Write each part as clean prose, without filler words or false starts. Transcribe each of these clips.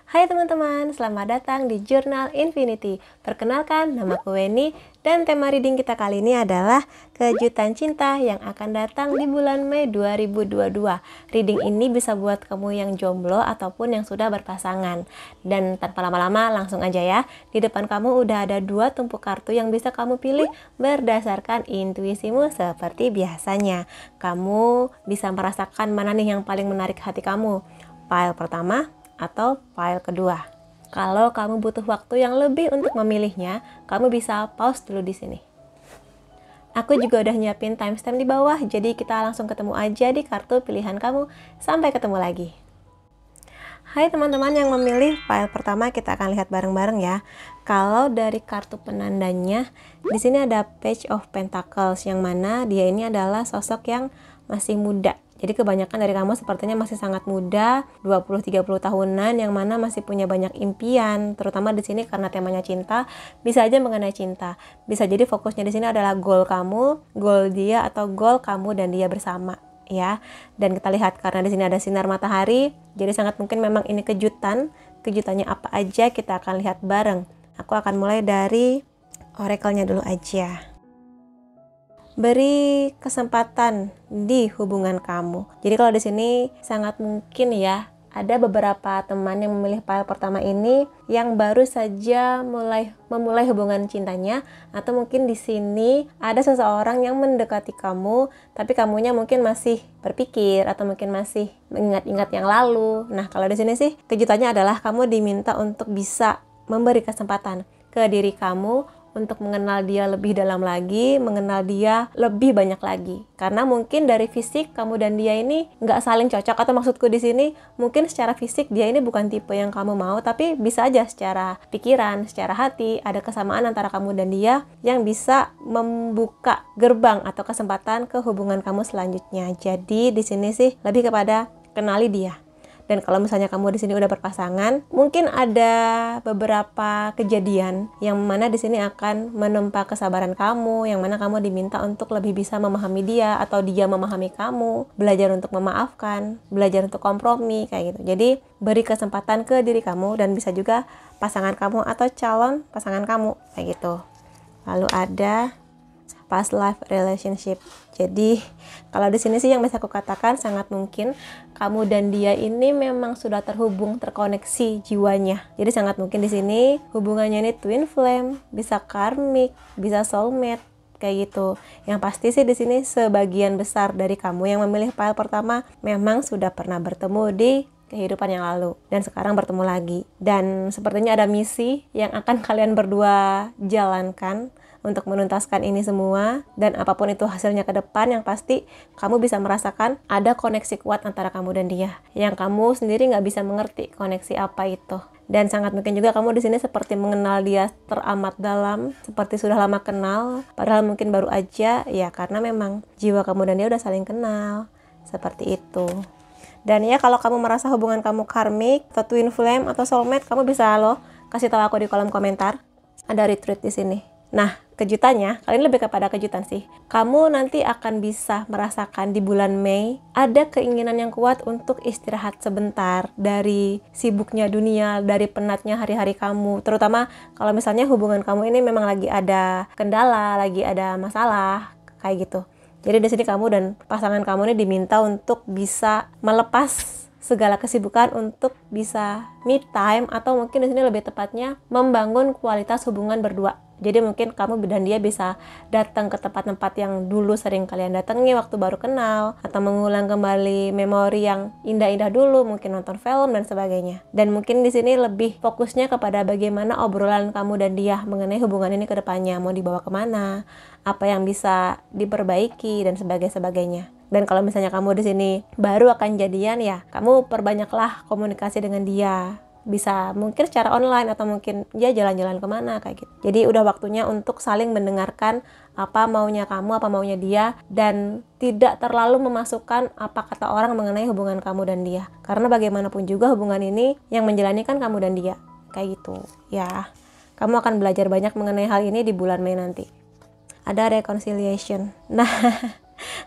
Hai teman-teman, selamat datang di Jurnal Infinity. Perkenalkan, namaku Weni dan tema reading kita kali ini adalah kejutan cinta yang akan datang di bulan Mei 2022. Reading ini bisa buat kamu yang jomblo ataupun yang sudah berpasangan. Dan tanpa lama-lama langsung aja ya. Di depan kamu udah ada 2 tumpuk kartu yang bisa kamu pilih berdasarkan intuisimu seperti biasanya. Kamu bisa merasakan mana nih yang paling menarik hati kamu. Pile pertama atau file kedua. Kalau kamu butuh waktu yang lebih untuk memilihnya, kamu bisa pause dulu di sini. Aku juga udah nyiapin timestamp di bawah, jadi kita langsung ketemu aja di kartu pilihan kamu. Sampai ketemu lagi. Hai teman-teman yang memilih file pertama, kita akan lihat bareng-bareng ya. Kalau dari kartu penandanya, di sini ada Page of Pentacles, yang mana dia ini adalah sosok yang masih muda. Jadi kebanyakan dari kamu sepertinya masih sangat muda, 20-30 tahunan, yang mana masih punya banyak impian, terutama di sini karena temanya cinta, bisa aja mengenai cinta. Bisa jadi fokusnya di sini adalah goal kamu, goal dia, atau goal kamu dan dia bersama, ya. Dan kita lihat karena di sini ada sinar matahari, jadi sangat mungkin memang ini kejutan. Kejutannya apa aja kita akan lihat bareng. Aku akan mulai dari oracle-nya dulu aja. Beri kesempatan di hubungan kamu. Jadi kalau di sini sangat mungkin ya, ada beberapa teman yang memilih file pertama ini yang baru saja memulai hubungan cintanya, atau mungkin di sini ada seseorang yang mendekati kamu, tapi kamunya mungkin masih berpikir atau mungkin masih mengingat-ingat yang lalu. Nah, kalau di sini sih kejutannya adalah kamu diminta untuk bisa memberi kesempatan ke diri kamu untuk mengenal dia lebih dalam lagi, mengenal dia lebih banyak lagi. Karena mungkin dari fisik kamu dan dia ini nggak saling cocok, atau maksudku di sini mungkin secara fisik dia ini bukan tipe yang kamu mau, tapi bisa aja secara pikiran, secara hati ada kesamaan antara kamu dan dia yang bisa membuka gerbang atau kesempatan ke hubungan kamu selanjutnya. Jadi di sini sih lebih kepada kenali dia. Dan kalau misalnya kamu di sini udah berpasangan, mungkin ada beberapa kejadian yang mana di sini akan menempa kesabaran kamu, yang mana kamu diminta untuk lebih bisa memahami dia atau dia memahami kamu, belajar untuk memaafkan, belajar untuk kompromi kayak gitu. Jadi beri kesempatan ke diri kamu dan bisa juga pasangan kamu atau calon pasangan kamu kayak gitu. Lalu ada past life relationship. Jadi kalau di sini sih yang bisa aku katakan sangat mungkin kamu dan dia ini memang sudah terhubung, terkoneksi jiwanya. Jadi sangat mungkin di sini hubungannya ini twin flame, bisa karmic, bisa soulmate kayak gitu. Yang pasti sih di sini sebagian besar dari kamu yang memilih file pertama memang sudah pernah bertemu di kehidupan yang lalu dan sekarang bertemu lagi. Dan sepertinya ada misi yang akan kalian berdua jalankan untuk menuntaskan ini semua, dan apapun itu hasilnya ke depan, yang pasti kamu bisa merasakan ada koneksi kuat antara kamu dan dia yang kamu sendiri nggak bisa mengerti koneksi apa itu. Dan sangat mungkin juga kamu di sini seperti mengenal dia teramat dalam, seperti sudah lama kenal, padahal mungkin baru aja ya, karena memang jiwa kamu dan dia udah saling kenal seperti itu. Dan ya, kalau kamu merasa hubungan kamu karmic atau twin flame atau soulmate, kamu bisa loh kasih tahu aku di kolom komentar. Ada retweet di sini. Nah, kejutannya, kali ini lebih kepada kejutan sih. Kamu nanti akan bisa merasakan di bulan Mei ada keinginan yang kuat untuk istirahat sebentar dari sibuknya dunia, dari penatnya hari-hari kamu. Terutama kalau misalnya hubungan kamu ini memang lagi ada kendala, lagi ada masalah, kayak gitu. Jadi di sini kamu dan pasangan kamu ini diminta untuk bisa melepas segala kesibukan untuk bisa me time, atau mungkin di sini lebih tepatnya membangun kualitas hubungan berdua. Jadi mungkin kamu dan dia bisa datang ke tempat-tempat yang dulu sering kalian datangi waktu baru kenal, atau mengulang kembali memori yang indah-indah dulu, mungkin nonton film dan sebagainya. Dan mungkin di sini lebih fokusnya kepada bagaimana obrolan kamu dan dia mengenai hubungan ini ke depannya, mau dibawa kemana, apa yang bisa diperbaiki dan sebagainya. Dan kalau misalnya kamu di sini baru akan jadian ya, kamu perbanyaklah komunikasi dengan dia. Bisa mungkin secara online atau mungkin ya jalan-jalan kemana kayak gitu. Jadi udah waktunya untuk saling mendengarkan apa maunya kamu, apa maunya dia, dan tidak terlalu memasukkan apa kata orang mengenai hubungan kamu dan dia. Karena bagaimanapun juga hubungan ini yang menjalani kan kamu dan dia, kayak gitu ya. Kamu akan belajar banyak mengenai hal ini di bulan Mei nanti. Ada reconciliation. Nah,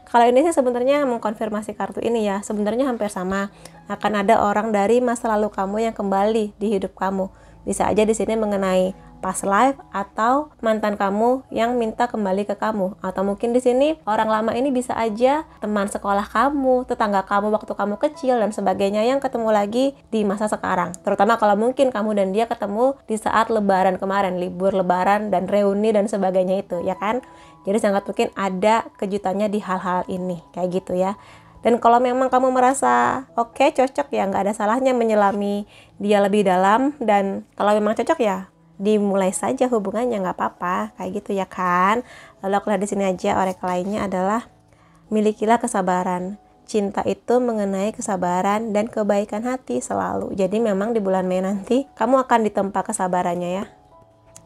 Kalau ini sih sebenarnya mengkonfirmasi kartu ini ya, sebenarnya hampir sama. Akan ada orang dari masa lalu kamu yang kembali di hidup kamu. Bisa aja di sini mengenai past life atau mantan kamu yang minta kembali ke kamu, atau mungkin di sini orang lama ini bisa aja teman sekolah kamu, tetangga kamu waktu kamu kecil dan sebagainya yang ketemu lagi di masa sekarang. Terutama kalau mungkin kamu dan dia ketemu di saat lebaran kemarin, libur lebaran dan reuni dan sebagainya itu, ya kan? Jadi sangat mungkin ada kejutannya di hal-hal ini, kayak gitu ya. Dan kalau memang kamu merasa oke, cocok ya, nggak ada salahnya menyelami dia lebih dalam. Dan kalau memang cocok ya dimulai saja hubungannya, nggak apa-apa, kayak gitu ya kan. Lalu aku lihat di sini aja orek lainnya adalah milikilah kesabaran. Cinta itu mengenai kesabaran dan kebaikan hati selalu. Jadi memang di bulan Mei nanti kamu akan ditempa kesabarannya ya.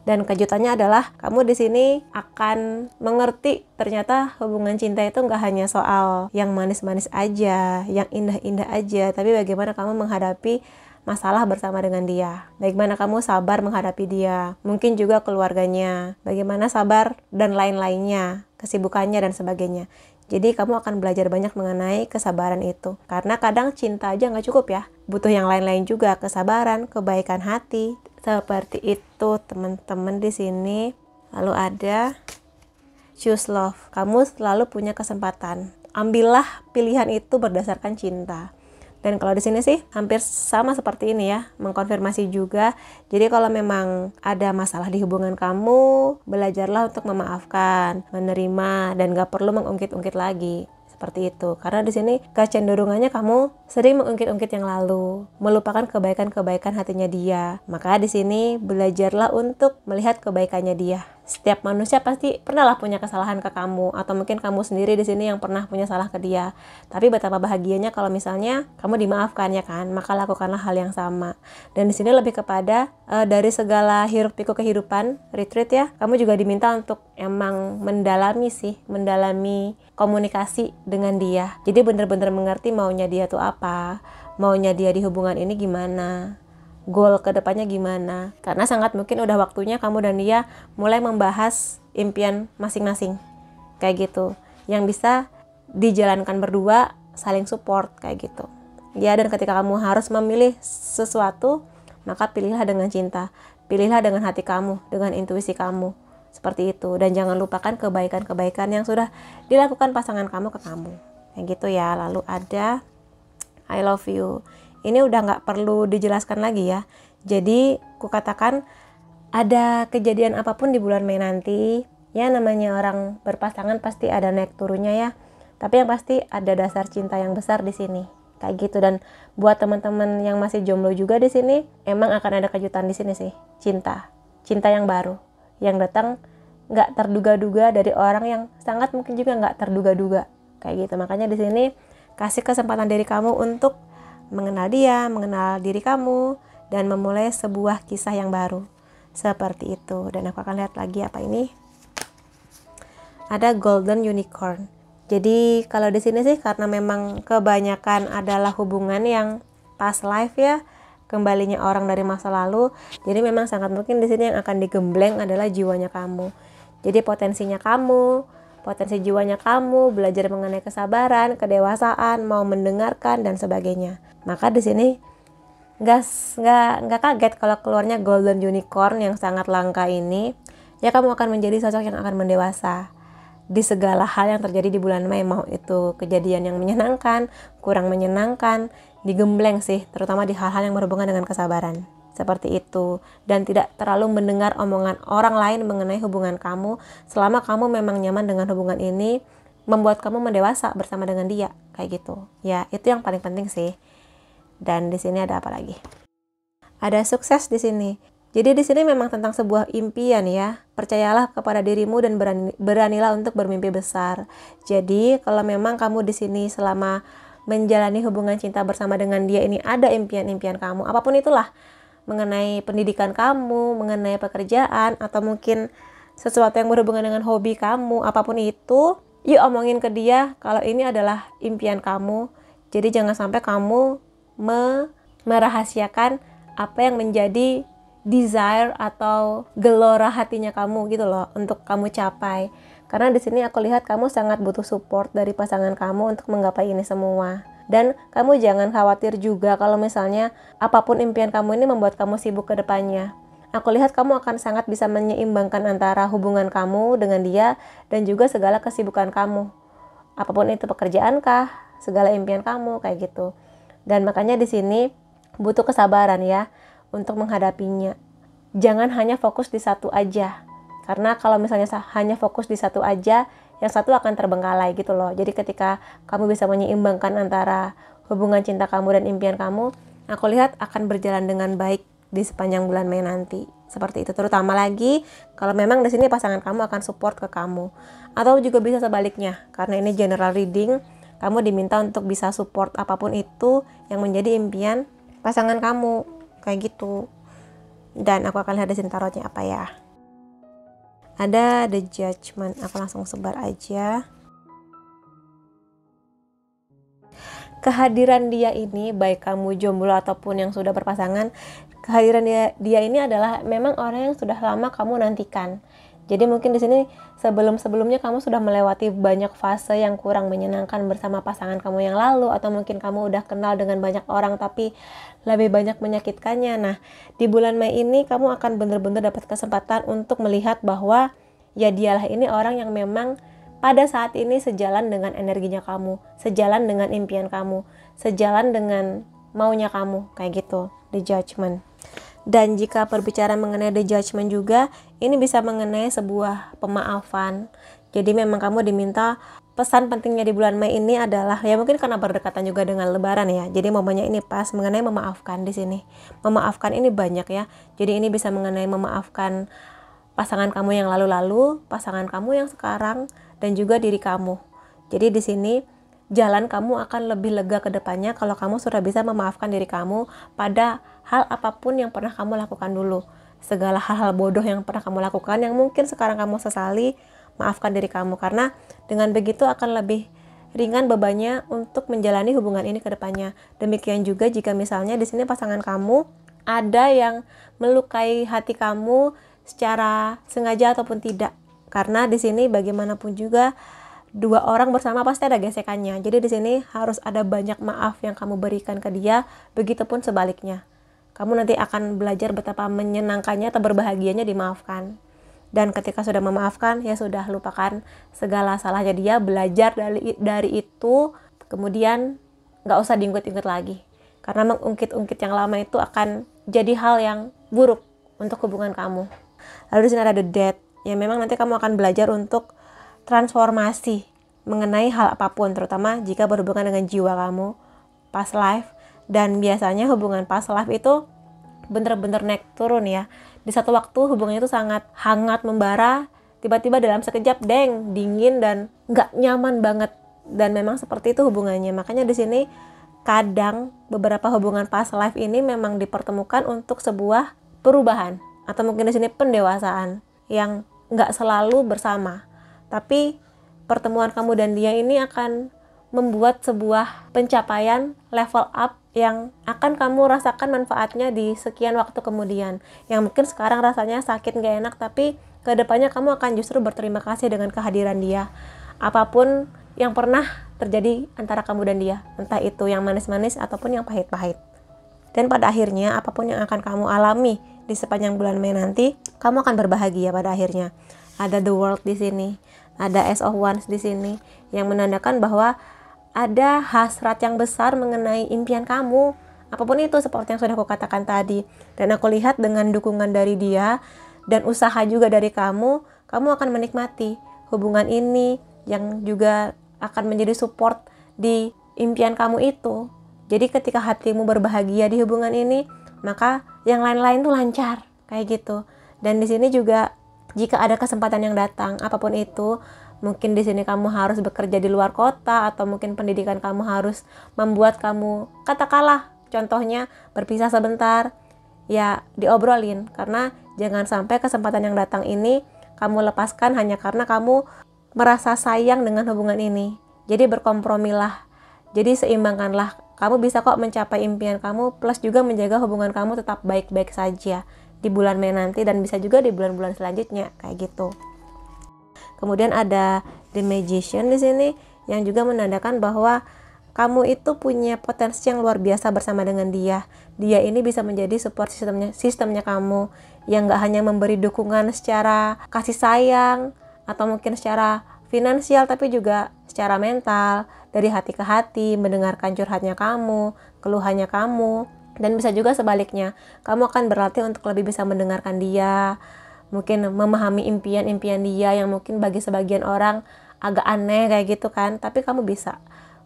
Dan kejutannya adalah kamu di sini akan mengerti ternyata hubungan cinta itu nggak hanya soal yang manis-manis aja, yang indah-indah aja, tapi bagaimana kamu menghadapi masalah bersama dengan dia. Bagaimana kamu sabar menghadapi dia, mungkin juga keluarganya, bagaimana sabar dan lain-lainnya, kesibukannya dan sebagainya. Jadi kamu akan belajar banyak mengenai kesabaran itu. Karena kadang cinta aja nggak cukup ya, butuh yang lain-lain juga, kesabaran, kebaikan hati. Seperti itu teman-teman di sini. Lalu ada choose love. Kamu selalu punya kesempatan. Ambillah pilihan itu berdasarkan cinta. Dan kalau di sini sih hampir sama seperti ini ya, mengkonfirmasi juga. Jadi kalau memang ada masalah di hubungan kamu, belajarlah untuk memaafkan, menerima, dan gak perlu mengungkit-ungkit lagi. Seperti itu. Karena di sini kecenderungannya kamu sering mengungkit-ungkit yang lalu, melupakan kebaikan-kebaikan hatinya dia. Maka di sini belajarlah untuk melihat kebaikannya dia. Setiap manusia pasti pernahlah punya kesalahan ke kamu, atau mungkin kamu sendiri di sini yang pernah punya salah ke dia. Tapi betapa bahagianya kalau misalnya kamu dimaafkan ya kan, maka lakukanlah hal yang sama. Dan di sini lebih kepada dari segala hiruk-pikuk kehidupan, retreat ya, kamu juga diminta untuk emang mendalami komunikasi dengan dia. Jadi benar-benar mengerti maunya dia tuh apa, maunya dia di hubungan ini gimana, goal kedepannya gimana. Karena sangat mungkin udah waktunya kamu dan dia mulai membahas impian masing-masing, kayak gitu, yang bisa dijalankan berdua, saling support kayak gitu ya. Dan ketika kamu harus memilih sesuatu, maka pilihlah dengan cinta, pilihlah dengan hati kamu, dengan intuisi kamu, seperti itu. Dan jangan lupakan kebaikan-kebaikan yang sudah dilakukan pasangan kamu ke kamu, kayak gitu ya. Lalu ada I love you. Ini udah nggak perlu dijelaskan lagi ya. Jadi kukatakan ada kejadian apapun di bulan Mei nanti, ya namanya orang berpasangan pasti ada naik turunnya ya. Tapi yang pasti ada dasar cinta yang besar di sini, kayak gitu. Dan buat teman-teman yang masih jomblo juga di sini, emang akan ada kejutan di sini sih, cinta yang baru, yang datang nggak terduga-duga dari orang yang sangat mungkin juga nggak terduga-duga, kayak gitu. Makanya di sini kasih kesempatan diri kamu untuk mengenal dia, mengenal diri kamu, dan memulai sebuah kisah yang baru. Seperti itu. Dan aku akan lihat lagi apa ini. Ada golden unicorn. Jadi kalau di sini sih karena memang kebanyakan adalah hubungan yang past life ya, kembalinya orang dari masa lalu. Jadi memang sangat mungkin di sini yang akan digembleng adalah jiwanya kamu. Jadi potensi jiwanya kamu, belajar mengenai kesabaran, kedewasaan, mau mendengarkan dan sebagainya. Maka di sini nggak kaget kalau keluarnya golden unicorn yang sangat langka ini. Ya kamu akan menjadi sosok yang akan mendewasa di segala hal yang terjadi di bulan Mei, mau itu kejadian yang menyenangkan, kurang menyenangkan, digembleng sih, terutama di hal-hal yang berhubungan dengan kesabaran. Seperti itu. Dan tidak terlalu mendengar omongan orang lain mengenai hubungan kamu, selama kamu memang nyaman dengan hubungan ini, membuat kamu mendewasa bersama dengan dia, kayak gitu. Ya, itu yang paling penting sih. Dan di sini ada apa lagi? Ada sukses di sini. Jadi di sini memang tentang sebuah impian ya. Percayalah kepada dirimu dan beranilah untuk bermimpi besar. Jadi kalau memang kamu di sini selama menjalani hubungan cinta bersama dengan dia ini ada impian-impian kamu, apapun itulah, mengenai pendidikan kamu, mengenai pekerjaan, atau mungkin sesuatu yang berhubungan dengan hobi kamu, apapun itu, yuk omongin ke dia kalau ini adalah impian kamu. Jadi jangan sampai kamu merahasiakan apa yang menjadi desire atau gelora hatinya kamu gitu loh untuk kamu capai. Karena di sini aku lihat kamu sangat butuh support dari pasangan kamu untuk menggapai ini semua. Dan kamu jangan khawatir juga kalau misalnya apapun impian kamu ini membuat kamu sibuk ke depannya. Aku lihat kamu akan sangat bisa menyeimbangkan antara hubungan kamu dengan dia dan juga segala kesibukan kamu. Apapun itu pekerjaan kah, segala impian kamu kayak gitu. Dan makanya di sini butuh kesabaran ya untuk menghadapinya. Jangan hanya fokus di satu aja. Karena kalau misalnya hanya fokus di satu aja, yang satu akan terbengkalai gitu loh. Jadi ketika kamu bisa menyeimbangkan antara hubungan cinta kamu dan impian kamu, aku lihat akan berjalan dengan baik di sepanjang bulan Mei nanti. Seperti itu, terutama lagi kalau memang di sini pasangan kamu akan support ke kamu. Atau juga bisa sebaliknya, karena ini general reading, kamu diminta untuk bisa support apapun itu yang menjadi impian pasangan kamu, kayak gitu. Dan aku akan lihat di sini tarotnya apa ya. Ada The Judgment, aku langsung sebar aja. Kehadiran dia ini, baik kamu jomblo ataupun yang sudah berpasangan, kehadiran dia ini adalah memang orang yang sudah lama kamu nantikan. Jadi mungkin di sini sebelumnya kamu sudah melewati banyak fase yang kurang menyenangkan bersama pasangan kamu yang lalu, atau mungkin kamu udah kenal dengan banyak orang tapi lebih banyak menyakitkannya. Nah, di bulan Mei ini kamu akan benar-benar dapat kesempatan untuk melihat bahwa ya dialah ini orang yang memang pada saat ini sejalan dengan energinya kamu, sejalan dengan impian kamu, sejalan dengan maunya kamu, kayak gitu, The Judgment. Dan jika berbicara mengenai The Judgment juga, ini bisa mengenai sebuah pemaafan. Jadi memang kamu diminta, pesan pentingnya di bulan Mei ini adalah, ya mungkin karena berdekatan juga dengan Lebaran ya, jadi momennya ini pas mengenai memaafkan di sini. Memaafkan ini banyak ya, jadi ini bisa mengenai memaafkan pasangan kamu yang lalu-lalu, pasangan kamu yang sekarang, dan juga diri kamu. Jadi di sini jalan kamu akan lebih lega ke depannya kalau kamu sudah bisa memaafkan diri kamu pada hal apapun yang pernah kamu lakukan dulu. Segala hal-hal bodoh yang pernah kamu lakukan yang mungkin sekarang kamu sesali, maafkan diri kamu. Karena dengan begitu akan lebih ringan bebannya untuk menjalani hubungan ini ke depannya. Demikian juga jika misalnya di sini pasangan kamu ada yang melukai hati kamu secara sengaja ataupun tidak. Karena di sini bagaimanapun juga dua orang bersama pasti ada gesekannya. Jadi di sini harus ada banyak maaf yang kamu berikan ke dia, begitupun sebaliknya. Kamu nanti akan belajar betapa menyenangkannya atau berbahagianya dimaafkan. Dan ketika sudah memaafkan, ya sudah, lupakan segala salahnya dia, belajar dari itu, kemudian nggak usah diungkit-ungkit lagi. Karena mengungkit-ungkit yang lama itu akan jadi hal yang buruk untuk hubungan kamu. Lalu di sini ada The Death. Ya memang nanti kamu akan belajar untuk transformasi mengenai hal apapun, terutama jika berhubungan dengan jiwa kamu, past life. Dan biasanya hubungan past life itu bener-bener naik turun ya. Di satu waktu hubungannya itu sangat hangat membara, tiba-tiba dalam sekejap dingin dan nggak nyaman banget. Dan memang seperti itu hubungannya. Makanya di sini kadang beberapa hubungan past life ini memang dipertemukan untuk sebuah perubahan, atau mungkin di sini pendewasaan yang nggak selalu bersama. Tapi pertemuan kamu dan dia ini akan membuat sebuah pencapaian level up yang akan kamu rasakan manfaatnya di sekian waktu kemudian. Yang mungkin sekarang rasanya sakit gak enak, tapi kedepannya kamu akan justru berterima kasih dengan kehadiran dia. Apapun yang pernah terjadi antara kamu dan dia, entah itu yang manis-manis ataupun yang pahit-pahit. Dan pada akhirnya apapun yang akan kamu alami di sepanjang bulan Mei nanti, kamu akan berbahagia pada akhirnya. Ada The World di sini, ada Ace of Wands di sini, yang menandakan bahwa ada hasrat yang besar mengenai impian kamu, apapun itu, seperti yang sudah aku katakan tadi. Dan aku lihat dengan dukungan dari dia dan usaha juga dari kamu, kamu akan menikmati hubungan ini yang juga akan menjadi support di impian kamu itu. Jadi ketika hatimu berbahagia di hubungan ini, maka yang lain-lain tuh lancar, kayak gitu. Dan di sini juga jika ada kesempatan yang datang, apapun itu, mungkin di sini kamu harus bekerja di luar kota, atau mungkin pendidikan kamu harus membuat kamu, katakanlah contohnya berpisah sebentar, ya diobrolin. Karena jangan sampai kesempatan yang datang ini kamu lepaskan hanya karena kamu merasa sayang dengan hubungan ini. Jadi berkompromilah, jadi seimbangkanlah. Kamu bisa kok mencapai impian kamu, plus juga menjaga hubungan kamu tetap baik-baik saja di bulan Mei nanti dan bisa juga di bulan-bulan selanjutnya kayak gitu. Kemudian ada The Magician di sini yang juga menandakan bahwa kamu itu punya potensi yang luar biasa bersama dengan dia. Dia ini bisa menjadi support sistemnya kamu yang gak hanya memberi dukungan secara kasih sayang atau mungkin secara finansial, tapi juga secara mental, dari hati ke hati, mendengarkan curhatnya kamu, keluhannya kamu. Dan bisa juga sebaliknya, kamu akan berlatih untuk lebih bisa mendengarkan dia, mungkin memahami impian-impian dia yang mungkin bagi sebagian orang agak aneh kayak gitu kan, tapi kamu bisa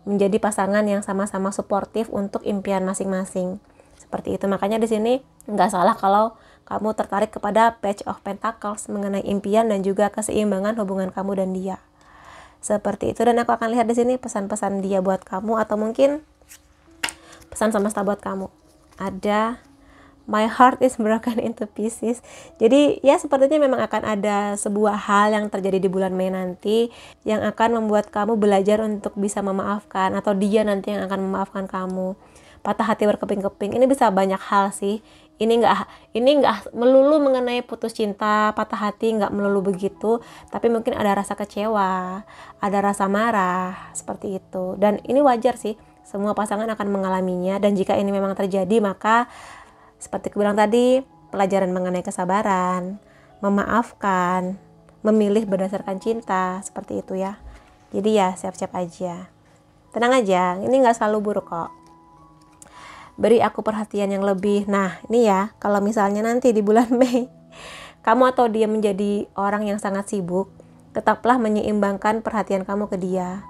menjadi pasangan yang sama-sama suportif untuk impian masing-masing. Seperti itu. Makanya di sini nggak salah kalau kamu tertarik kepada Page of Pentacles mengenai impian dan juga keseimbangan hubungan kamu dan dia. Seperti itu. Dan aku akan lihat di sini pesan-pesan dia buat kamu atau mungkin pesan semesta buat kamu. Ada My heart is broken into pieces. Jadi ya sepertinya memang akan ada sebuah hal yang terjadi di bulan Mei nanti yang akan membuat kamu belajar untuk bisa memaafkan, atau dia nanti yang akan memaafkan kamu. Patah hati berkeping-keping, ini bisa banyak hal sih. Ini nggak melulu mengenai putus cinta, patah hati nggak melulu begitu, tapi mungkin ada rasa kecewa, ada rasa marah, seperti itu. Dan ini wajar sih, semua pasangan akan mengalaminya, dan jika ini memang terjadi maka seperti aku bilang tadi, pelajaran mengenai kesabaran, memaafkan, memilih berdasarkan cinta, seperti itu ya. Jadi ya siap-siap aja. Tenang aja, ini gak selalu buruk kok. Beri aku perhatian yang lebih. Nah ini ya, kalau misalnya nanti di bulan Mei, kamu atau dia menjadi orang yang sangat sibuk, tetaplah menyeimbangkan perhatian kamu ke dia.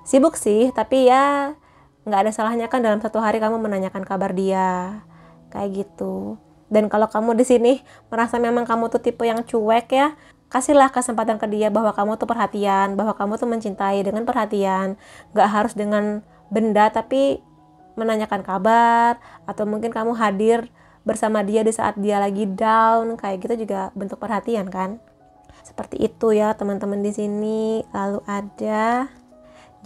Sibuk sih, tapi ya gak ada salahnya kan dalam satu hari kamu menanyakan kabar dia. Kayak gitu. Dan kalau kamu di sini merasa memang kamu tuh tipe yang cuek ya, kasihlah kesempatan ke dia bahwa kamu tuh perhatian, bahwa kamu tuh mencintai dengan perhatian. Gak harus dengan benda, tapi menanyakan kabar, atau mungkin kamu hadir bersama dia di saat dia lagi down, kayak gitu juga bentuk perhatian kan. Seperti itu ya teman-teman di sini. Lalu ada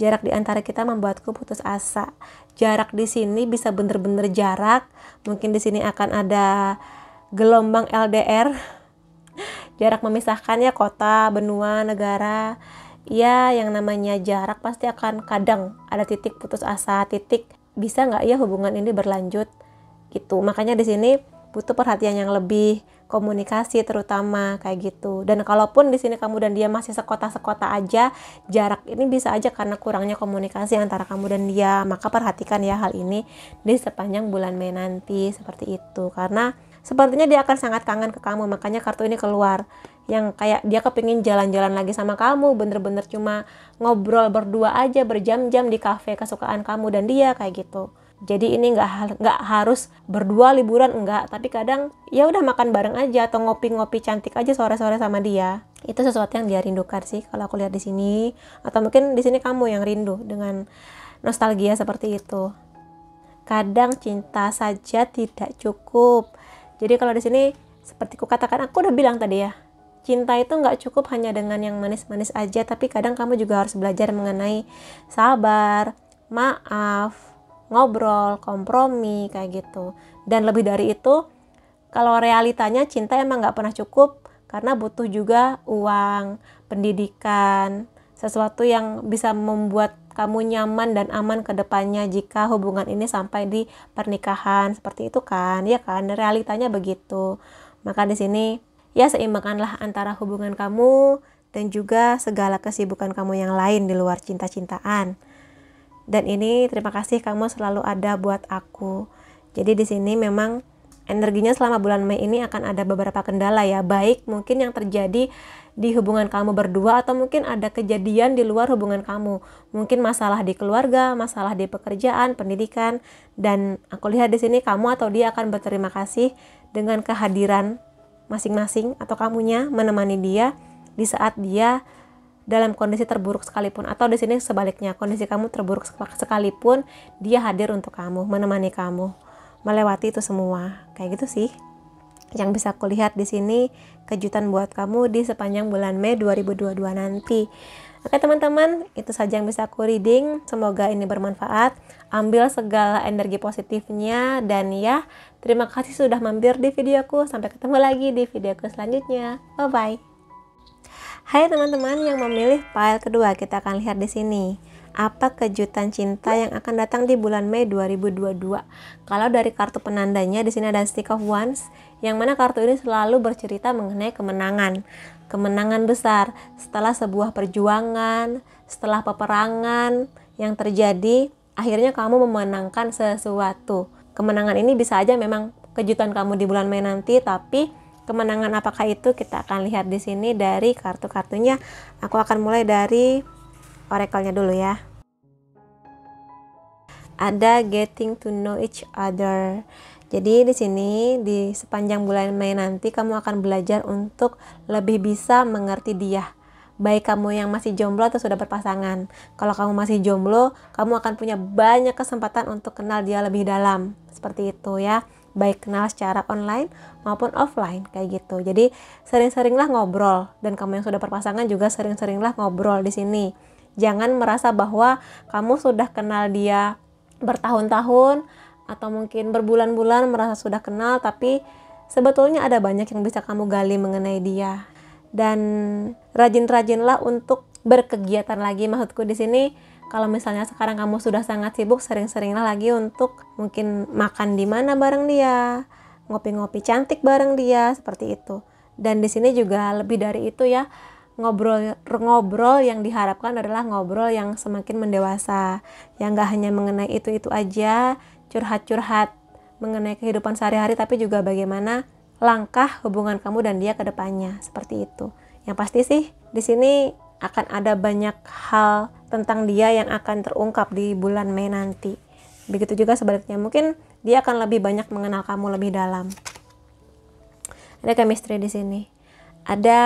jarak di antara kita membuatku putus asa. Jarak di sini bisa bener-bener jarak. Mungkin di sini akan ada gelombang LDR. Jarak memisahkan ya, kota, benua, negara. Ya, yang namanya jarak pasti akan kadang ada titik putus asa, titik bisa nggak ya hubungan ini berlanjut gitu. Makanya di sini butuh perhatian yang lebih, komunikasi terutama kayak gitu. Dan kalaupun di sini kamu dan dia masih sekota-sekota aja, jarak ini bisa aja karena kurangnya komunikasi antara kamu dan dia. Maka perhatikan ya hal ini di sepanjang bulan Mei nanti, seperti itu. Karena sepertinya dia akan sangat kangen ke kamu, makanya kartu ini keluar. Yang kayak dia kepingin jalan-jalan lagi sama kamu, bener-bener cuma ngobrol berdua aja berjam-jam di kafe kesukaan kamu dan dia kayak gitu. Jadi ini nggak harus berdua liburan, enggak, tapi kadang ya udah makan bareng aja atau ngopi-ngopi cantik aja sore-sore sama dia. Itu sesuatu yang dia rindukan sih kalau aku lihat di sini. Atau mungkin di sini kamu yang rindu dengan nostalgia seperti itu. Kadang cinta saja tidak cukup. Jadi kalau di sini seperti ku katakan, aku udah bilang tadi ya, cinta itu nggak cukup hanya dengan yang manis-manis aja, tapi kadang kamu juga harus belajar mengenai sabar, maaf, ngobrol, kompromi, kayak gitu. Dan lebih dari itu, kalau realitanya cinta emang gak pernah cukup, karena butuh juga uang, pendidikan, sesuatu yang bisa membuat kamu nyaman dan aman ke depannya jika hubungan ini sampai di pernikahan, seperti itu kan, ya kan, realitanya begitu. Maka di sini ya seimbangkanlah antara hubungan kamu dan juga segala kesibukan kamu yang lain di luar cinta-cintaan. Dan ini terima kasih kamu selalu ada buat aku. Jadi di sini memang energinya selama bulan Mei ini akan ada beberapa kendala ya, baik mungkin yang terjadi di hubungan kamu berdua atau mungkin ada kejadian di luar hubungan kamu. Mungkin masalah di keluarga, masalah di pekerjaan, pendidikan, dan aku lihat di sini kamu atau dia akan berterima kasih dengan kehadiran masing-masing atau kamunya menemani dia di saat dia dalam kondisi terburuk sekalipun, atau di sini sebaliknya, kondisi kamu terburuk sekalipun dia hadir untuk kamu, menemani kamu melewati itu semua. Kayak gitu sih yang bisa aku lihat di sini, kejutan buat kamu di sepanjang bulan Mei 2022 nanti. Oke teman-teman, itu saja yang bisa aku reading. Semoga ini bermanfaat. Ambil segala energi positifnya dan ya Terima kasih sudah mampir di videoku. Sampai ketemu lagi di videoku selanjutnya. Bye bye. Hai teman-teman yang memilih file kedua, kita akan lihat di sini. Apa kejutan cinta yang akan datang di bulan Mei 2022? Kalau dari kartu penandanya di sini ada Stick of Wands, yang mana kartu ini selalu bercerita mengenai kemenangan. Kemenangan besar setelah sebuah perjuangan, setelah peperangan yang terjadi, akhirnya kamu memenangkan sesuatu. Kemenangan ini bisa aja memang kejutan kamu di bulan Mei nanti, tapi kemenangan apakah itu kita akan lihat di sini dari kartu-kartunya. Aku akan mulai dari oracle-nya dulu ya. Ada getting to know each other. Jadi di sini di sepanjang bulan Mei nanti kamu akan belajar untuk lebih bisa mengerti dia. Baik kamu yang masih jomblo atau sudah berpasangan. Kalau kamu masih jomblo, kamu akan punya banyak kesempatan untuk kenal dia lebih dalam. Seperti itu ya. Baik kenal secara online maupun offline kayak gitu. Jadi sering-seringlah ngobrol, dan kamu yang sudah berpasangan juga sering-seringlah ngobrol di sini. Jangan merasa bahwa kamu sudah kenal dia bertahun-tahun atau mungkin berbulan-bulan merasa sudah kenal, tapi sebetulnya ada banyak yang bisa kamu gali mengenai dia. Dan rajin-rajinlah untuk berkegiatan lagi. Maksudku di sini, kalau misalnya sekarang kamu sudah sangat sibuk, sering-seringlah lagi untuk mungkin makan di mana bareng dia, ngopi-ngopi cantik bareng dia, seperti itu. Dan di sini juga lebih dari itu ya, ngobrol yang diharapkan adalah ngobrol yang semakin mendewasa, yang gak hanya mengenai itu-itu aja, curhat-curhat mengenai kehidupan sehari-hari, tapi juga bagaimana langkah hubungan kamu dan dia ke depannya, seperti itu. Yang pasti sih di sini akan ada banyak hal tentang dia yang akan terungkap di bulan Mei nanti. Begitu juga sebaliknya, mungkin dia akan lebih banyak mengenal kamu lebih dalam. Ada chemistry di sini. Ada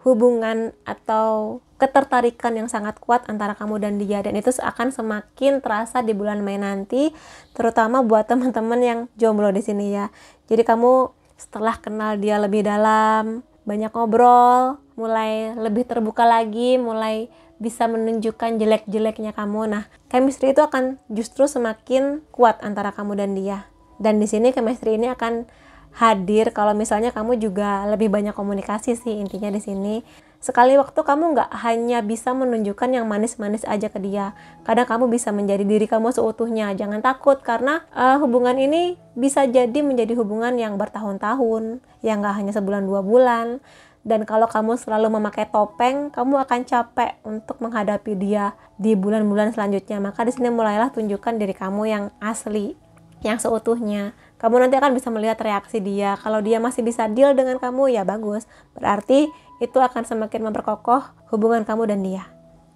hubungan atau ketertarikan yang sangat kuat antara kamu dan dia, dan itu akan semakin terasa di bulan Mei nanti, terutama buat teman-teman yang jomblo di sini ya. Jadi kamu setelah kenal dia lebih dalam, banyak ngobrol, mulai lebih terbuka lagi, mulai bisa menunjukkan jelek-jeleknya kamu. Nah, chemistry itu akan justru semakin kuat antara kamu dan dia. Dan di sini chemistry ini akan hadir kalau misalnya kamu juga lebih banyak komunikasi sih, intinya di sini. Sekali waktu kamu nggak hanya bisa menunjukkan yang manis-manis aja ke dia. Kadang kamu bisa menjadi diri kamu seutuhnya. Jangan takut, karena hubungan ini bisa jadi menjadi hubungan yang bertahun-tahun, yang nggak hanya sebulan 2 bulan. Dan kalau kamu selalu memakai topeng, kamu akan capek untuk menghadapi dia di bulan-bulan selanjutnya. Maka di sini mulailah tunjukkan diri kamu yang asli, yang seutuhnya. Kamu nanti akan bisa melihat reaksi dia. Kalau dia masih bisa deal dengan kamu, ya bagus. Berarti itu akan semakin memperkokoh hubungan kamu dan dia.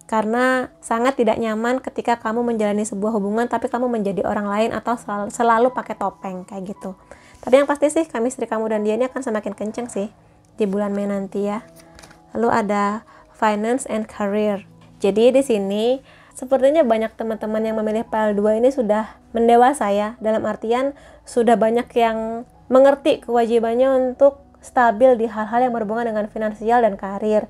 Karena sangat tidak nyaman ketika kamu menjalani sebuah hubungan tapi kamu menjadi orang lain atau selalu pakai topeng kayak gitu. Tapi yang pasti sih chemistry kamu dan dia ini akan semakin kenceng sih di bulan Mei nanti ya. Lalu ada finance and career. Jadi di sini sepertinya banyak teman-teman yang memilih file 2 ini sudah mendewasa ya, dalam artian sudah banyak yang mengerti kewajibannya untuk stabil di hal-hal yang berhubungan dengan finansial dan karir.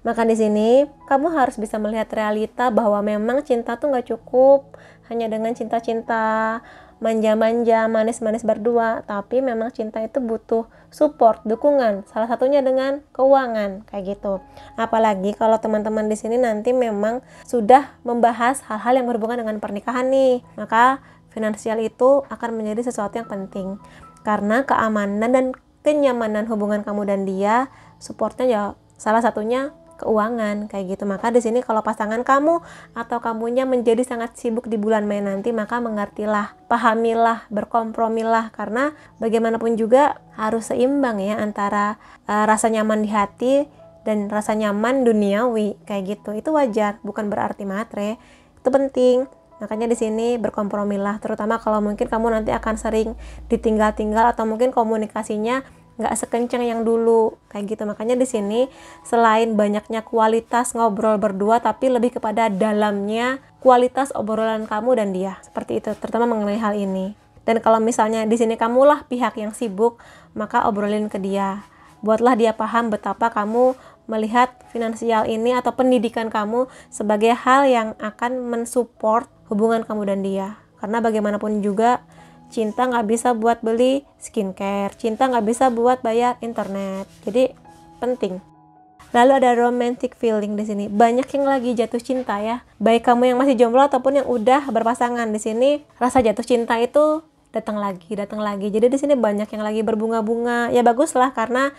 Maka di sini kamu harus bisa melihat realita bahwa memang cinta tuh nggak cukup hanya dengan cinta-cinta manja-manja, manis-manis berdua, tapi memang cinta itu butuh support, dukungan, salah satunya dengan keuangan kayak gitu. Apalagi kalau teman-teman di sini nanti memang sudah membahas hal-hal yang berhubungan dengan pernikahan nih, maka finansial itu akan menjadi sesuatu yang penting, karena keamanan dan kenyamanan hubungan kamu dan dia, supportnya ya salah satunya keuangan kayak gitu. Maka di sini kalau pasangan kamu atau kamunya menjadi sangat sibuk di bulan Mei nanti, maka mengertilah, pahamilah, berkompromilah, karena bagaimanapun juga harus seimbang ya antara rasa nyaman di hati dan rasa nyaman duniawi kayak gitu. Itu wajar, bukan berarti matre. Itu penting. Makanya di sini berkompromilah, terutama kalau mungkin kamu nanti akan sering ditinggal-tinggal atau mungkin komunikasinya nggak sekencang yang dulu kayak gitu. Makanya di sini selain banyaknya kualitas ngobrol berdua, tapi lebih kepada dalamnya kualitas obrolan kamu dan dia, seperti itu, terutama mengenai hal ini. Dan kalau misalnya di sini kamulah pihak yang sibuk, maka obrolin ke dia, buatlah dia paham betapa kamu melihat finansial ini atau pendidikan kamu sebagai hal yang akan mensupport hubungan kamu dan dia. Karena bagaimanapun juga cinta nggak bisa buat beli skincare, cinta nggak bisa buat bayar internet. Jadi penting. Lalu ada romantic feeling di sini. Banyak yang lagi jatuh cinta ya. Baik kamu yang masih jomblo ataupun yang udah berpasangan, di sini rasa jatuh cinta itu datang lagi. Jadi di sini banyak yang lagi berbunga-bunga. Ya bagus lah, karena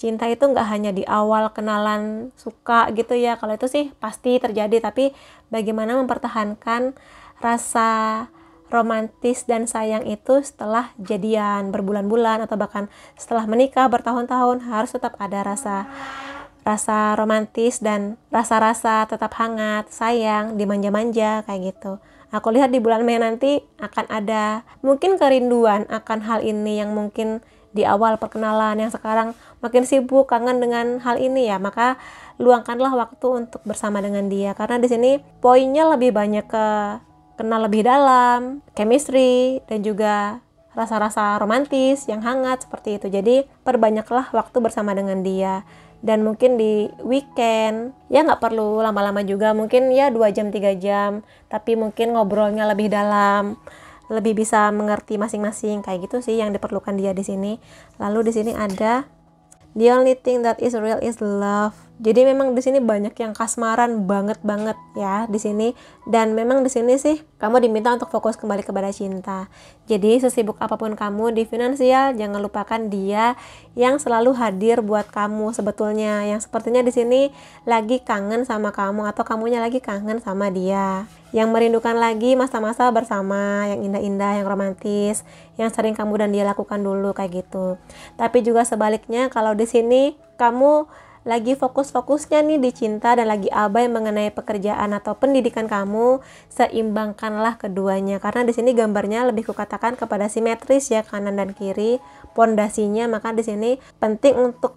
cinta itu nggak hanya di awal kenalan suka gitu ya. Kalau itu sih pasti terjadi, tapi bagaimana mempertahankan rasa romantis dan sayang itu setelah jadian berbulan-bulan atau bahkan setelah menikah bertahun-tahun, harus tetap ada rasa romantis dan rasa-rasa tetap hangat, sayang, dimanja-manja kayak gitu. Aku lihat di bulan Mei nanti akan ada mungkin kerinduan akan hal ini yang mungkin di awal perkenalan, yang sekarang makin sibuk kangen dengan hal ini ya. Maka luangkanlah waktu untuk bersama dengan dia, karena di sini poinnya lebih banyak ke kenal lebih dalam, chemistry, dan juga rasa-rasa romantis yang hangat seperti itu. Jadi perbanyaklah waktu bersama dengan dia. Dan mungkin di weekend ya nggak perlu lama-lama juga, mungkin ya 2 jam 3 jam, tapi mungkin ngobrolnya lebih dalam, lebih bisa mengerti masing-masing, kayak gitu sih yang diperlukan dia di sini. Lalu di sini ada the only thing that is real is love. Jadi memang di sini banyak yang kasmaran banget ya di sini, dan memang di sini sih kamu diminta untuk fokus kembali kepada cinta. Jadi sesibuk apapun kamu di finansial, jangan lupakan dia yang selalu hadir buat kamu sebetulnya, yang sepertinya di sini lagi kangen sama kamu atau kamunya lagi kangen sama dia, yang merindukan lagi masa-masa bersama yang indah-indah, yang romantis, yang sering kamu dan dia lakukan dulu kayak gitu. Tapi juga sebaliknya, kalau di sini kamu lagi fokus-fokusnya nih di cinta dan lagi abai mengenai pekerjaan atau pendidikan kamu, seimbangkanlah keduanya, karena di sini gambarnya lebih kukatakan kepada simetris ya, kanan dan kiri pondasinya. Maka di sini penting untuk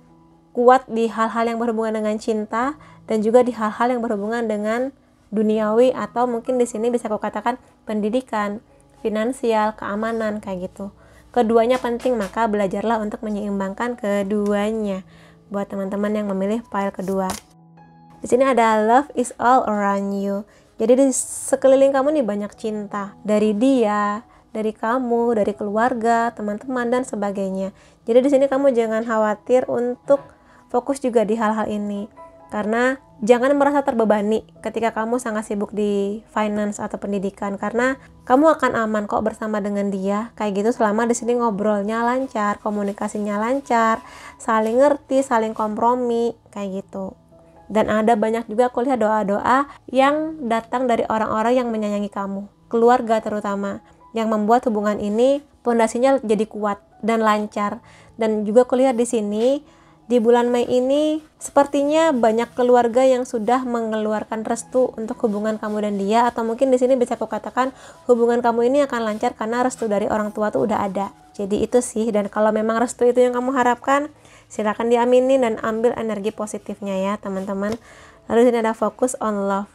kuat di hal-hal yang berhubungan dengan cinta dan juga di hal-hal yang berhubungan dengan duniawi, atau mungkin di sini bisa kukatakan pendidikan, finansial, keamanan kayak gitu. Keduanya penting, maka belajarlah untuk menyeimbangkan keduanya buat teman-teman yang memilih file kedua. Di sini ada love is all around you. Jadi di sekeliling kamu nih banyak cinta, dari dia, dari kamu, dari keluarga, teman-teman dan sebagainya. Jadi di sini kamu jangan khawatir untuk fokus juga di hal-hal ini, karena jangan merasa terbebani ketika kamu sangat sibuk di finance atau pendidikan, karena kamu akan aman kok bersama dengan dia kayak gitu selama di sini ngobrolnya lancar, komunikasinya lancar, saling ngerti, saling kompromi kayak gitu. Dan ada banyak juga aku lihat doa-doa yang datang dari orang-orang yang menyayangi kamu, keluarga terutama, yang membuat hubungan ini pondasinya jadi kuat dan lancar. Dan juga aku lihat di sini di bulan Mei ini sepertinya banyak keluarga yang sudah mengeluarkan restu untuk hubungan kamu dan dia, atau mungkin di sini bisa aku katakan hubungan kamu ini akan lancar karena restu dari orang tua tuh udah ada. Jadi itu sih, dan kalau memang restu itu yang kamu harapkan, silakan diaminin dan ambil energi positifnya ya teman-teman. Lalu di sini ada focus on love.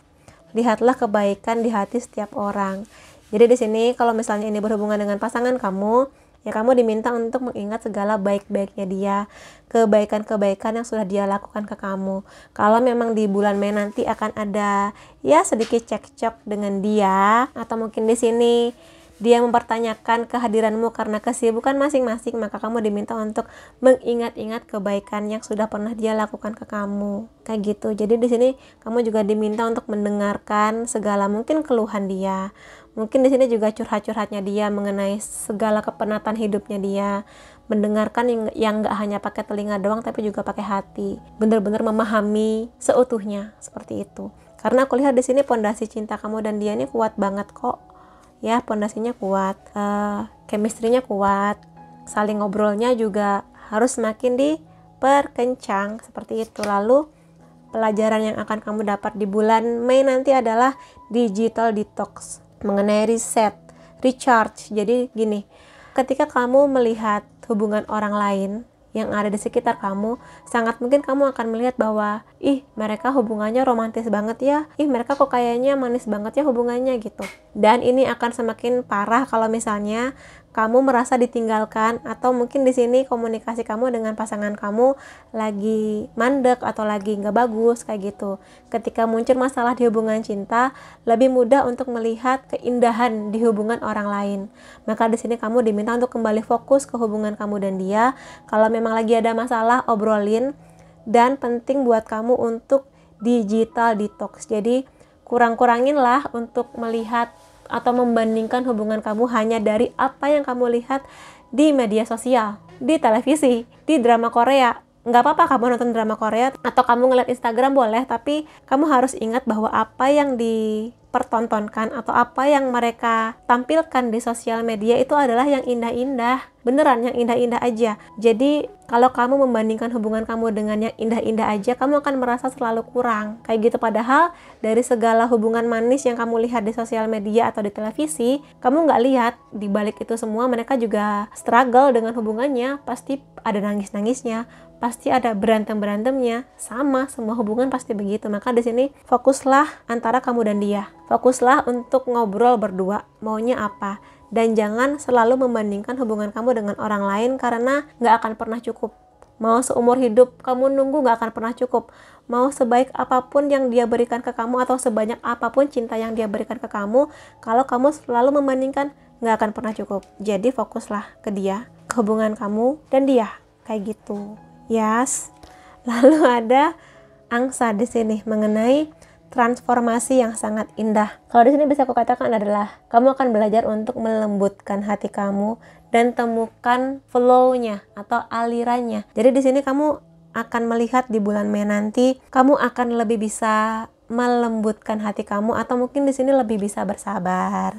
Lihatlah kebaikan di hati setiap orang. Jadi di sini kalau misalnya ini berhubungan dengan pasangan kamu, ya kamu diminta untuk mengingat segala baik-baiknya dia, kebaikan-kebaikan yang sudah dia lakukan ke kamu. Kalau memang di bulan Mei nanti akan ada ya sedikit cekcok dengan dia, atau mungkin di sini dia mempertanyakan kehadiranmu karena kesibukan masing-masing, maka kamu diminta untuk mengingat-ingat kebaikan yang sudah pernah dia lakukan ke kamu kayak gitu. Jadi di sini kamu juga diminta untuk mendengarkan segala mungkin keluhan dia. Mungkin di sini juga curhat-curhatnya dia mengenai segala kepenatan hidupnya dia. Mendengarkan yang nggak hanya pakai telinga doang, tapi juga pakai hati. Benar-benar memahami seutuhnya seperti itu. Karena aku lihat di sini pondasi cinta kamu dan dia ini kuat banget kok. Ya, pondasinya kuat, chemistry-nya kuat, saling ngobrolnya juga harus semakin diperkencang seperti itu. Lalu pelajaran yang akan kamu dapat di bulan Mei nanti adalah digital detox, mengenai reset, recharge. Jadi gini, ketika kamu melihat hubungan orang lain yang ada di sekitar kamu, sangat mungkin kamu akan melihat bahwa mereka hubungannya romantis banget ya, mereka kok kayaknya manis banget ya hubungannya gitu. Dan ini akan semakin parah kalau misalnya kamu merasa ditinggalkan, atau mungkin di sini komunikasi kamu dengan pasangan kamu lagi mandek atau lagi nggak bagus kayak gitu. Ketika muncul masalah di hubungan cinta, lebih mudah untuk melihat keindahan di hubungan orang lain. Maka di sini kamu diminta untuk kembali fokus ke hubungan kamu dan dia. Kalau memang lagi ada masalah, obrolin. Dan penting buat kamu untuk digital detox. Jadi kurang-kurangin lah untuk melihat atau membandingkan hubungan kamu hanya dari apa yang kamu lihat di media sosial, di televisi, di drama Korea. Nggak apa-apa kamu nonton drama Korea atau kamu ngeliat Instagram boleh, tapi kamu harus ingat bahwa apa yang dipertontonkan atau apa yang mereka tampilkan di sosial media itu adalah yang indah-indah, beneran yang indah-indah aja. Jadi kalau kamu membandingkan hubungan kamu dengan yang indah-indah aja, kamu akan merasa selalu kurang kayak gitu. Padahal dari segala hubungan manis yang kamu lihat di sosial media atau di televisi, kamu nggak lihat di balik itu semua mereka juga struggle dengan hubungannya. Pasti ada nangis-nangisnya, pasti ada berantem-berantemnya, sama semua hubungan pasti begitu. Maka di sini fokuslah antara kamu dan dia, fokuslah untuk ngobrol berdua maunya apa, dan jangan selalu membandingkan hubungan kamu dengan orang lain karena nggak akan pernah cukup. Mau seumur hidup kamu nunggu nggak akan pernah cukup. Mau sebaik apapun yang dia berikan ke kamu atau sebanyak apapun cinta yang dia berikan ke kamu, kalau kamu selalu membandingkan nggak akan pernah cukup. Jadi fokuslah ke dia, ke hubungan kamu dan dia, kayak gitu. Yes. Lalu ada angsa di sini mengenai transformasi yang sangat indah. Kalau di sini bisa aku katakan adalah kamu akan belajar untuk melembutkan hati kamu dan temukan flow-nya atau alirannya. Jadi di sini kamu akan melihat di bulan Mei nanti kamu akan lebih bisa melembutkan hati kamu, atau mungkin di sini lebih bisa bersabar,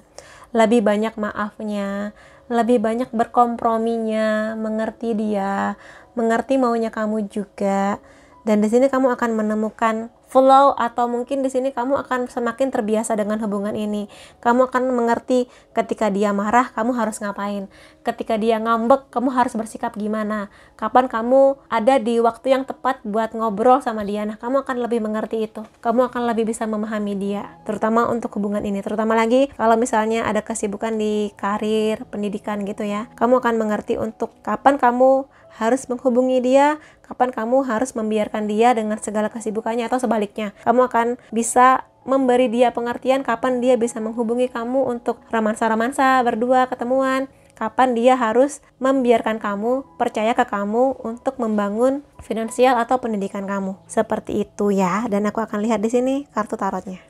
lebih banyak maafnya, lebih banyak berkomprominya, mengerti dia, mengerti maunya kamu juga. Dan di sini kamu akan menemukan flow, atau mungkin di sini kamu akan semakin terbiasa dengan hubungan ini. Kamu akan mengerti ketika dia marah, kamu harus ngapain. Ketika dia ngambek, kamu harus bersikap gimana. Kapan kamu ada di waktu yang tepat buat ngobrol sama dia. Nah, kamu akan lebih mengerti itu. Kamu akan lebih bisa memahami dia, terutama untuk hubungan ini. Terutama lagi kalau misalnya ada kesibukan di karir, pendidikan gitu ya. Kamu akan mengerti untuk kapan kamu harus menghubungi dia, kapan kamu harus membiarkan dia dengan segala kesibukannya, atau sebaliknya. Kamu akan bisa memberi dia pengertian kapan dia bisa menghubungi kamu untuk romansa-romansa, berdua, ketemuan, kapan dia harus membiarkan kamu, percaya ke kamu untuk membangun finansial atau pendidikan kamu. Seperti itu ya, dan aku akan lihat di sini kartu tarotnya.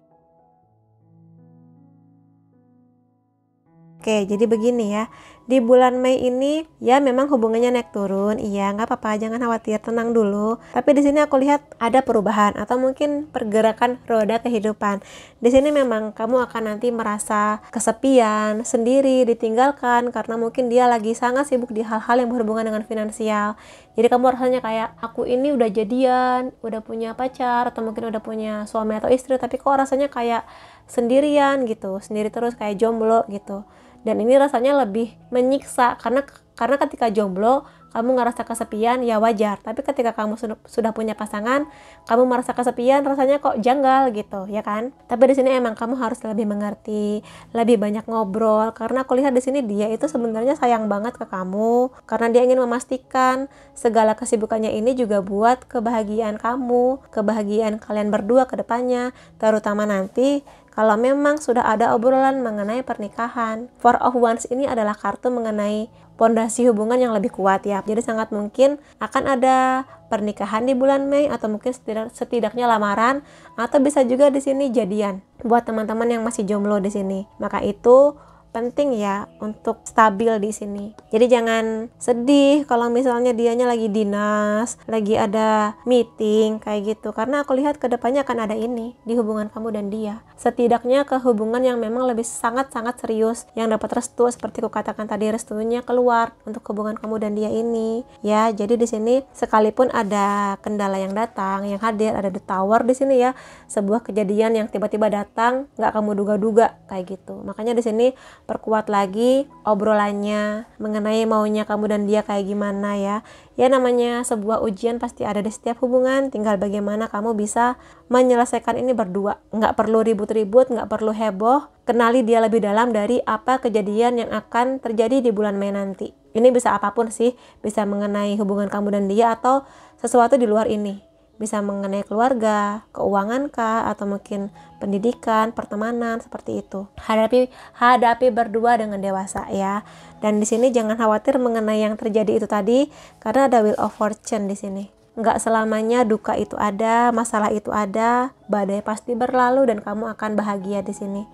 Oke, jadi begini ya. Di bulan Mei ini ya memang hubungannya naik turun. Iya, nggak apa-apa, jangan khawatir, tenang dulu. Tapi di sini aku lihat ada perubahan atau mungkin pergerakan roda kehidupan. Di sini memang kamu akan nanti merasa kesepian, sendiri, ditinggalkan karena mungkin dia lagi sangat sibuk di hal-hal yang berhubungan dengan finansial. Jadi kamu rasanya kayak aku ini udah jadian, udah punya pacar atau mungkin udah punya suami atau istri, tapi kok rasanya kayak sendirian gitu, sendiri terus kayak jomblo gitu. Dan ini rasanya lebih menyiksa karena ketika jomblo kamu ngerasa kesepian ya wajar, tapi ketika kamu sudah punya pasangan, kamu merasa kesepian rasanya kok janggal gitu ya kan. Tapi di sini emang kamu harus lebih mengerti, lebih banyak ngobrol, karena aku lihat di sini dia itu sebenarnya sayang banget ke kamu karena dia ingin memastikan segala kesibukannya ini juga buat kebahagiaan kamu, kebahagiaan kalian berdua ke depannya, terutama nanti kalau memang sudah ada obrolan mengenai pernikahan. Four of Wands ini adalah kartu mengenai pondasi hubungan yang lebih kuat ya. Jadi sangat mungkin akan ada pernikahan di bulan Mei, atau mungkin setidaknya lamaran, atau bisa juga di sini jadian buat teman-teman yang masih jomblo di sini. Maka itu penting ya untuk stabil di sini. Jadi jangan sedih kalau misalnya dianya lagi dinas, lagi ada meeting kayak gitu, karena aku lihat kedepannya akan ada ini di hubungan kamu dan dia. Setidaknya ke hubungan yang memang lebih sangat-sangat serius, yang dapat restu seperti aku katakan tadi, restunya keluar untuk hubungan kamu dan dia ini. Ya, jadi di sini sekalipun ada kendala yang datang, yang hadir, ada the tower di sini ya, sebuah kejadian yang tiba-tiba datang nggak kamu duga-duga kayak gitu. Makanya di sini perkuat lagi obrolannya mengenai maunya kamu dan dia kayak gimana ya. Ya namanya sebuah ujian pasti ada di setiap hubungan, tinggal bagaimana kamu bisa menyelesaikan ini berdua. Nggak perlu ribut-ribut, nggak perlu heboh, kenali dia lebih dalam dari apa kejadian yang akan terjadi di bulan Mei nanti. Ini bisa apapun sih, bisa mengenai hubungan kamu dan dia atau sesuatu di luar ini. Bisa mengenai keluarga, keuangan kah, atau mungkin pendidikan, pertemanan, seperti itu. Hadapi berdua dengan dewasa ya. Dan di sini jangan khawatir mengenai yang terjadi itu tadi, karena ada wheel of fortune di sini. Nggak selamanya duka itu ada, masalah itu ada, badai pasti berlalu dan kamu akan bahagia di sini.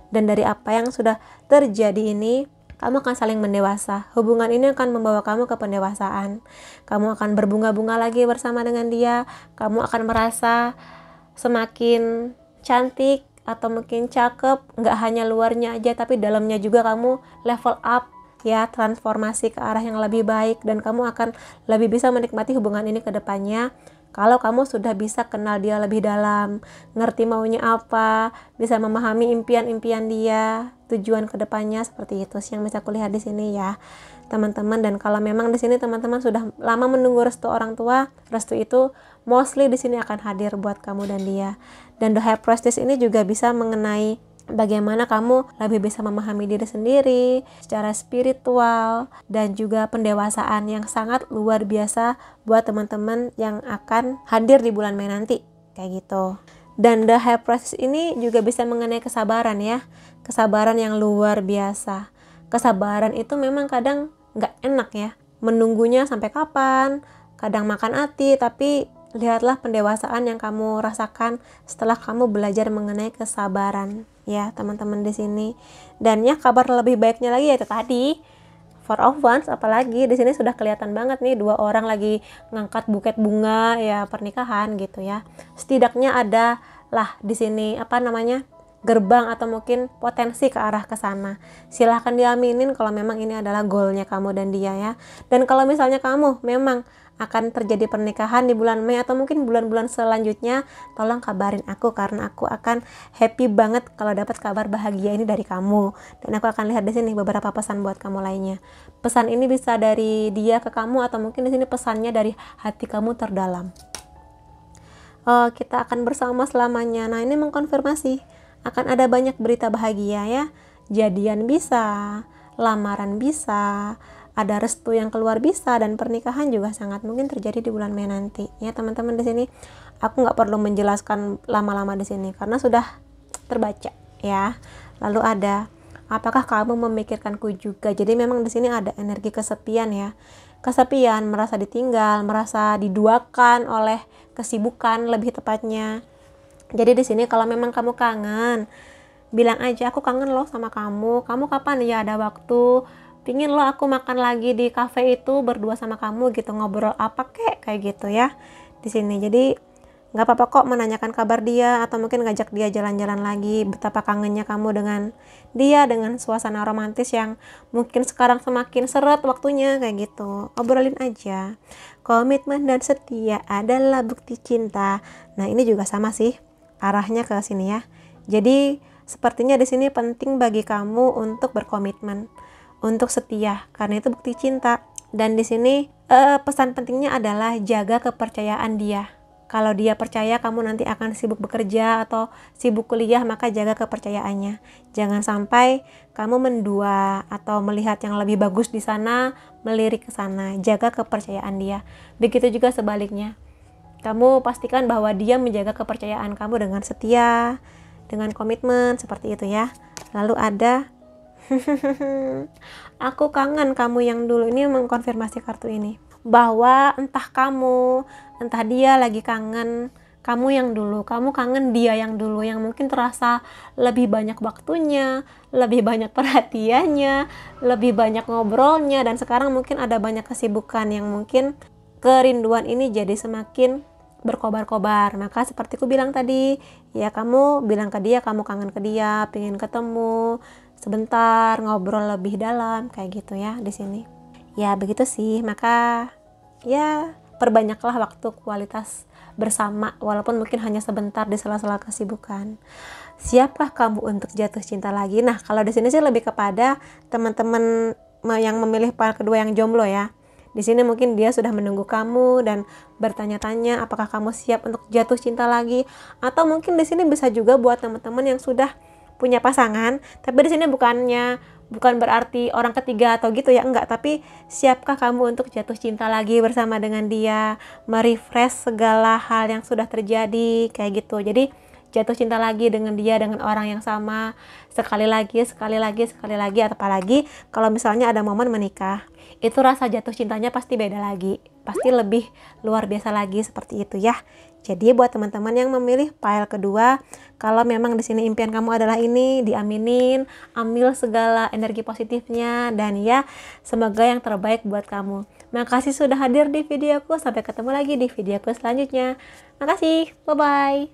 Dan dari apa yang sudah terjadi ini, kamu akan saling mendewasa. Hubungan ini akan membawa kamu ke pendewasaan. Kamu akan berbunga-bunga lagi bersama dengan dia. Kamu akan merasa semakin cantik atau mungkin cakep. Nggak hanya luarnya aja, tapi dalamnya juga kamu level up ya, transformasi ke arah yang lebih baik. Dan kamu akan lebih bisa menikmati hubungan ini ke depannya. Kalau kamu sudah bisa kenal dia lebih dalam, ngerti maunya apa, bisa memahami impian-impian dia, tujuan kedepannya, seperti itu sih yang bisa kulihat di sini ya, teman-teman. Dan kalau memang di sini teman-teman sudah lama menunggu restu orang tua, restu itu mostly di sini akan hadir buat kamu dan dia. Dan the High Priestess ini juga bisa mengenai bagaimana kamu lebih bisa memahami diri sendiri secara spiritual dan juga pendewasaan yang sangat luar biasa buat teman-teman yang akan hadir di bulan Mei nanti kayak gitu. Dan the High Priestess ini juga bisa mengenai kesabaran ya, kesabaran yang luar biasa. Kesabaran itu memang kadang nggak enak ya, menunggunya sampai kapan, kadang makan hati, tapi lihatlah pendewasaan yang kamu rasakan setelah kamu belajar mengenai kesabaran ya teman-teman di sini. Dan ya kabar lebih baiknya lagi yaitu tadi Four of Wands, apalagi di sini sudah kelihatan banget nih dua orang lagi ngangkat buket bunga ya, pernikahan gitu ya. Setidaknya ada lah di sini gerbang atau mungkin potensi ke arah ke sana. Silahkan diaminin kalau memang ini adalah goalnya kamu dan dia ya. Dan kalau misalnya kamu memang akan terjadi pernikahan di bulan Mei atau mungkin bulan-bulan selanjutnya, tolong kabarin aku karena aku akan happy banget kalau dapat kabar bahagia ini dari kamu. Dan aku akan lihat di sini beberapa pesan buat kamu lainnya. Pesan ini bisa dari dia ke kamu atau mungkin di sini pesannya dari hati kamu terdalam. Kita akan bersama selamanya. Nah, ini mengkonfirmasi akan ada banyak berita bahagia ya. Jadian bisa, lamaran bisa, ada restu yang keluar bisa, dan pernikahan juga sangat mungkin terjadi di bulan Mei nanti ya teman-teman. Di sini aku nggak perlu menjelaskan lama-lama di sini karena sudah terbaca ya. Lalu ada apakah kamu memikirkanku juga. Jadi memang di sini ada energi kesepian ya, kesepian, merasa ditinggal, merasa diduakan oleh kesibukan lebih tepatnya. Jadi di sini kalau memang kamu kangen, bilang aja aku kangen loh sama kamu. Kamu kapan ya ada waktu? Pingin lo aku makan lagi di cafe itu berdua sama kamu gitu, ngobrol apa kayak gitu ya di sini. Jadi nggak apa-apa kok menanyakan kabar dia atau mungkin ngajak dia jalan-jalan lagi, betapa kangennya kamu dengan dia, dengan suasana romantis yang mungkin sekarang semakin seret waktunya kayak gitu. Obrolin aja. Komitmen dan setia adalah bukti cinta. Nah, ini juga sama sih arahnya ke sini ya. Jadi sepertinya di sini penting bagi kamu untuk berkomitmen, untuk setia, karena itu bukti cinta. Dan di sini pesan pentingnya adalah jaga kepercayaan dia. Kalau dia percaya kamu nanti akan sibuk bekerja atau sibuk kuliah, maka jaga kepercayaannya. Jangan sampai kamu mendua atau melihat yang lebih bagus di sana, melirik ke sana. Jaga kepercayaan dia. Begitu juga sebaliknya. Kamu pastikan bahwa dia menjaga kepercayaan kamu dengan setia, dengan komitmen, seperti itu ya. Lalu ada aku kangen kamu yang dulu. Ini mengkonfirmasi kartu ini bahwa entah kamu, entah dia lagi kangen kamu yang dulu, kamu kangen dia yang dulu, yang mungkin terasa lebih banyak waktunya, lebih banyak perhatiannya, lebih banyak ngobrolnya, dan sekarang mungkin ada banyak kesibukan yang mungkin kerinduan ini jadi semakin berkobar-kobar. Maka seperti aku bilang tadi ya, kamu bilang ke dia kamu kangen ke dia, pengen ketemu sebentar, ngobrol lebih dalam kayak gitu ya di sini. Ya begitu sih. Maka ya perbanyaklah waktu kualitas bersama, walaupun mungkin hanya sebentar di sela-sela kesibukan. siapkah kamu untuk jatuh cinta lagi? Nah, kalau di sini sih lebih kepada teman-teman yang memilih file kedua yang jomblo ya. Di sini mungkin dia sudah menunggu kamu dan bertanya-tanya apakah kamu siap untuk jatuh cinta lagi, atau mungkin di sini bisa juga buat teman-teman yang sudah punya pasangan, tapi di sini bukan berarti orang ketiga atau gitu ya, enggak, tapi siapkah kamu untuk jatuh cinta lagi bersama dengan dia, merefresh segala hal yang sudah terjadi kayak gitu. Jadi jatuh cinta lagi dengan dia, dengan orang yang sama, sekali lagi, apalagi kalau misalnya ada momen menikah, itu rasa jatuh cintanya pasti beda lagi, pasti lebih luar biasa lagi seperti itu ya. Jadi buat teman-teman yang memilih file kedua, kalau memang di sini impian kamu adalah ini, diaminin, ambil segala energi positifnya, dan ya semoga yang terbaik buat kamu. Makasih sudah hadir di videoku, sampai ketemu lagi di videoku selanjutnya. Makasih, bye-bye.